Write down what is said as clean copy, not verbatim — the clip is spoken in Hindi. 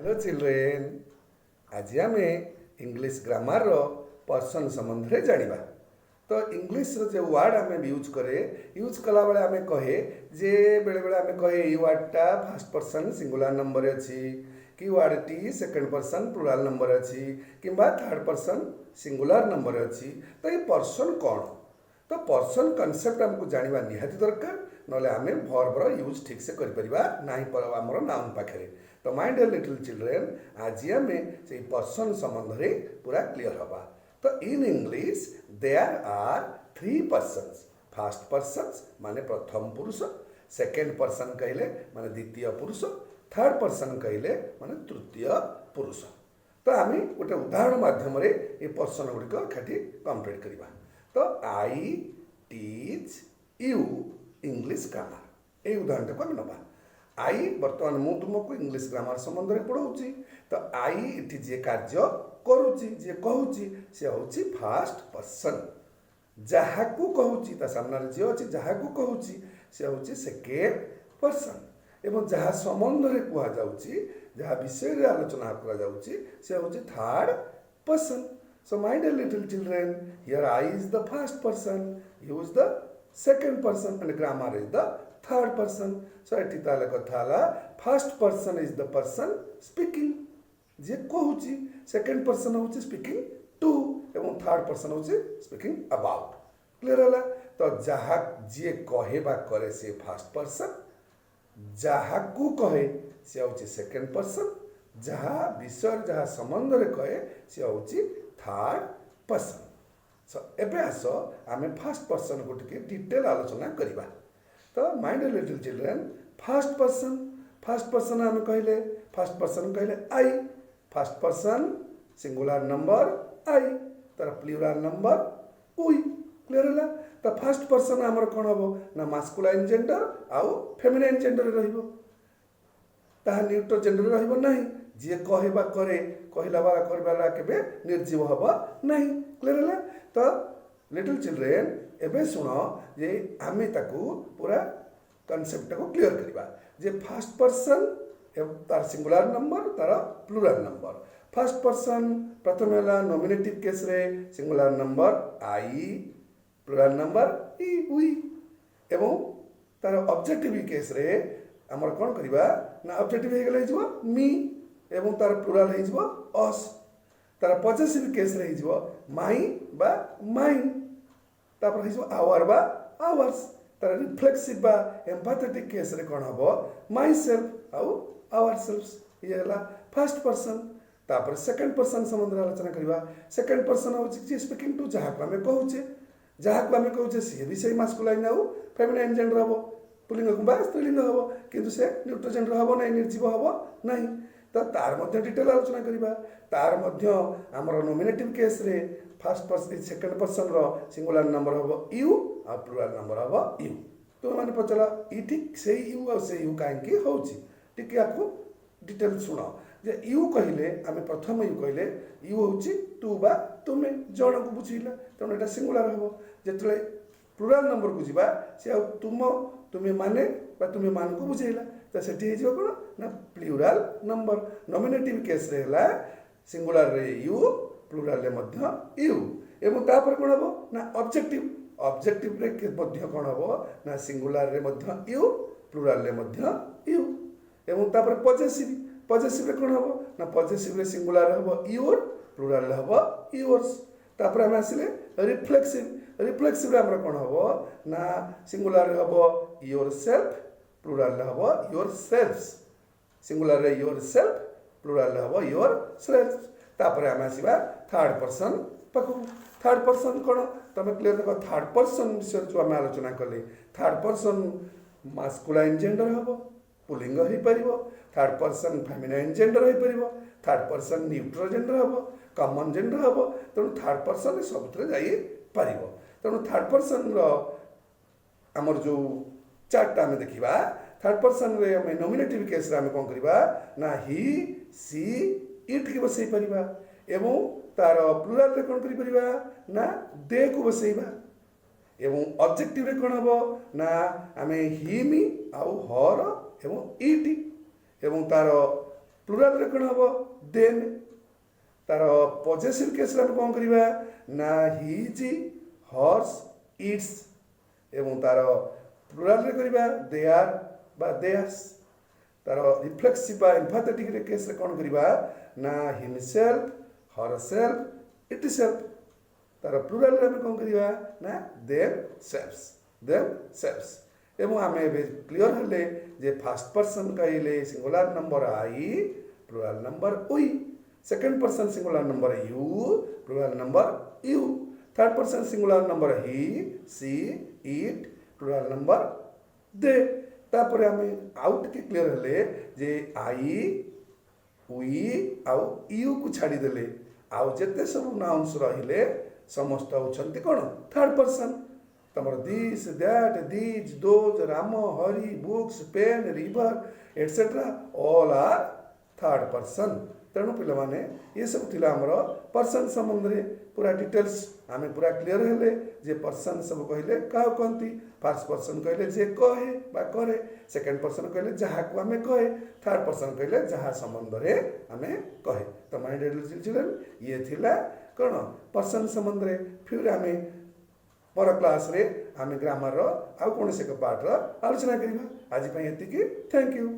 हेलो चिल्ड्रेन, आज आम इंग्लिश ग्रामर रो पर्सन संबंध जानिबा। तो इंग्लिश रो जो वर्ड आम यूज कला बेले आम कहे जे बेले बेले आम कहे ई वर्डटा फर्स्ट पर्सन सिंगुलर नंबर अच्छी कि word T second person plural number अच्छी किंबा थर्ड पर्सन सिंगुलर नंबर अच्छी। तो ये पर्सन कौन? तो पर्सन कनसेप्ट आमको जानिबा निहाती दरकार, नले आम भर्बर यूज ठीक से करिपरिबा नाही पर आमर नाउन पाखे। तो माय डियर लिटिल चिल्ड्रेन, आज आम से पर्सन संबंध में पूरा क्लियर हवा। तो in English there are three persons. First person माने प्रथम पुरुष, सेकेंड पर्सन कहले माने द्वितीय पुरुष, थर्ड पर्सन कहले माने तृतीय पुरुष। तो आम गोटे उदाहरण माध्यम ये पर्सन गुड़िक एकाठी कंप्लीट करवा। तो I teach you English grammar, ये उदाहरण को आम नवा। आई बर्तमान मु तुमको इंग्लिश ग्रामर संबंध में पढ़ाऊँगी। तो आई इटी जे कार्य करुच्ची जे कहूँ सी हूँ फास्ट पर्सन, जहाँ को कहूँ ता सामने जे अच्छी जहाँ को कहूँ सी हूँ सेकेंड पर्सन, एवं जहाँ संबंध में कहुच्छी जहाँ विषय रे आलोचना कर third person. So my dear little children, here I is the first person, you is the second person and grammar is the third person. So एटी ताले कथा first person is the person speaking जे कहूँ, सेकेंड पर्सन हूँ स्पीकिंग टू एवं थर्ड पर्सन हूँ स्पीकिंग अबाउट। क्लियर है? तो जहाँ जे कहे बा करे से फर्स्ट पर्सन, जहाँ को कहे से हूँ सेकेंड पर्सन, जहाँ विषय जहाँ संबंध में कहे से हूँ थर्ड पर्सन। सो एबे आस आम फर्स्ट पर्सन को टिके डिटेल आलोचना करवा। तो my dear little children, first person आम कहले फर्स्ट पर्सन कहले I, first person singular number I, तार प्लुराल नंबर उई। क्लियर है? तो फर्स्ट पर्सन आमर कौन हम ना मास्कुलाइन जेंडर आउ फेमिनाइन जेंडर रहिबो, ताहा न्यूट्रल जेंडर रहिबो नहीं। जे कहबा करे कहला वाला करबाला केबे निर्जीव हबो नहीं। क्लियर है? तो लिटिल चिल्ड्रेन एबे सुनो जे आमे ताकू पूरा कॉन्सेप्ट को क्लियर करबा जे फर्स्ट पर्सन तार सिंगुलर नंबर तार प्लुराल नंबर। फर्स्ट पर्सन प्रथम है नॉमिनेटिव केस रे सिंगुलर नंबर आई, प्लुराल नंबर ई उई, एवं तार ऑब्जेक्टिव केस रे आमर कौन करबा ना ऑब्जेक्टिव हे गेलै जबो मी एवं तार प्लुराल हे जबो अस। तार पॉजिटिव केस रे हे जबो माई बा माइन, तापर हे जबो आवर बा आवर्स। तार रिफ्लेक्सिव बा एम्पैथेटिक केस रे कौन हबो माई सेल्फ आउ आवर सेल्फ्स। ये है फर्स्ट पर्सन। तापर सेकेंड पर्सन संबंध में आलोचना करवा। सेकेंड पर्सन हूँ स्पीकिंग टू जहाँ को आम कहूचे सी भी सही मास्कुलाइन आउ फेमिनाइन जेंडर हम, पुलिंग किंबा स्त्रीलिंग हम, किंतु से न्यूट्रल जेंडर हम ना, निर्जीव हम नहीं। तो तार मध्य डिटेल आलोचना करवा। तार मध्य आमर नॉमिनेटिव केस रे फर्स्ट पर्सन सेकेंड पर्सन रो सिंगुलर नंबर हम यू आ प्लुराल नंबर हम यू। तो मैंने पचार ये ठीक से यू आ से यू कहीं होची टिके आपको डिटेल शुण जे यू कहले आम प्रथम यू कहले यू हूँ तू बा तुमे जन को बुझेगा, तेणु यहाँ सिंगुलर हम। जो प्लुराल नंबर को जीवा से तुम तुम्हें माने तुम्हें मान को बुझेगा, तो से कौन ना प्लुराल नंबर। नॉमिनेटिव केस रे है सिंगुलर रे यू, प्लुराल रे मध्य यू, एवं तापर कौन हम ना ऑब्जेक्टिव। ऑब्जेक्टिव रे कौन हम ना सिंगुलर रे मध्य यू, प्लुराल रे मध्य यू, एवं तापर पॉजिटिव रे कौन हम ना पॉजिटिव रे सिंगुलर हम योर, प्लुराल हम योर्स। तापर आम आसिले रिफ्लेक्सिव रे हमर कौन हम ना सिंगुलर रे हम योर सेल्फ, प्लुराल रे हम योर सेल्फ्स। सिंगुलर रे योर सेल्फ, प्लुराल रे हम योर सेल्फ्स। तापर आम आसिबा थर्ड पर्सन पाखु। थर्ड पर्सन कौन तुम क्लियर देख। थर्ड पर्सन विषय जो आम आलोचना कले, थर्ड पर्सन मास्कुलाइन जेंडर हम, पुलिंग हो पार। थर्ड पर्सन फेमिनाइन जेंडर हो पार। थर्ड पर्सन न्यूट्रल जेंडर हम, कॉमन जेंडर हम। तेणु थर्ड पर्सन सब जापर। तेणु थर्ड पर्सन आमर जो चार्टा आम देखा, थर्ड पर्सन रे आम नॉमिनेटिव केस रे आम कौन करवा ना ही सी इट की बसई पार, एवं तार प्लुराल रे कौन करिपरिबा ना दे को बसैबा, एवं ऑब्जेक्टिव रे कौन हम ना आम ही मी आउ हर एवं इटी, एवं तार ପ୍ଲୁରାଲରେ କ'ଣ ହେବ ଦେନ୍। ତାର ପଜେସିଭ୍ କେସ୍ରେ ଆମେ କ'ଣ କରିବା ନା ହିଜ୍ ହର୍ସ ଇଟ୍ସ, ଏବଂ ତାର ପ୍ଲୁରାଲରେ କରିବା ଦେୟାର ବା ଦେୟାର୍ସ। ତାର ରିଫ୍ଲେକ୍ସିଭ୍ ବା ଏମ୍ଫାଥେଟିକ୍ କେସ୍ରେ କ'ଣ କରିବା ନା ହିମସେଲ୍ଫ ହରସେଲ୍ଫ ଇଟସେଲ୍ଫ। ତାର ପ୍ଲୁରାଲରେ ଆମେ କ'ଣ କରିବା ନା ଦେମ୍ ସେଲ୍ଫସ୍। ଏବଂ ଆମେ ଏବେ କ୍ଲିଅର ହେଲେ ଯେ ଫାର୍ଷ୍ଟ ପର୍ସନ୍ କହିଲେ singular number I, plural number we. Second person singular number you, plural number you. Third person singular number he she it, plural number they. तापर हमें आउट के क्लियर हेले जे आई वी आउ यू को छाड़ी देले आउ जेते सब नाउन्स रहिले समस्त होचंती कोन थर्ड पर्सन। तमर this that these those Ram Hari books pen river etcetera all are third person. तेणु पिला माने ये सब थिला हमर पर्सन संबंध रे पूरा डिटेल्स आमे पूरा क्लियर हेले जे पर्सन सब कहले का कहंती। फर्स्ट पर्सन कहले जे कहे बा करे, सेकंड पर्सन कहले जहा को आमे कहे, थर्ड पर्सन कहले जहा संबंध रे आमे कहे। तो माय डियर चिल्ड्रन ये थिला कोन पर्सन संबंध रे। फिर आमे पर क्लास रे आमे ग्रामर रो आ कोन से पार्ट रो आलोचना करिबा। आज पय एतिकी, थैंक यू।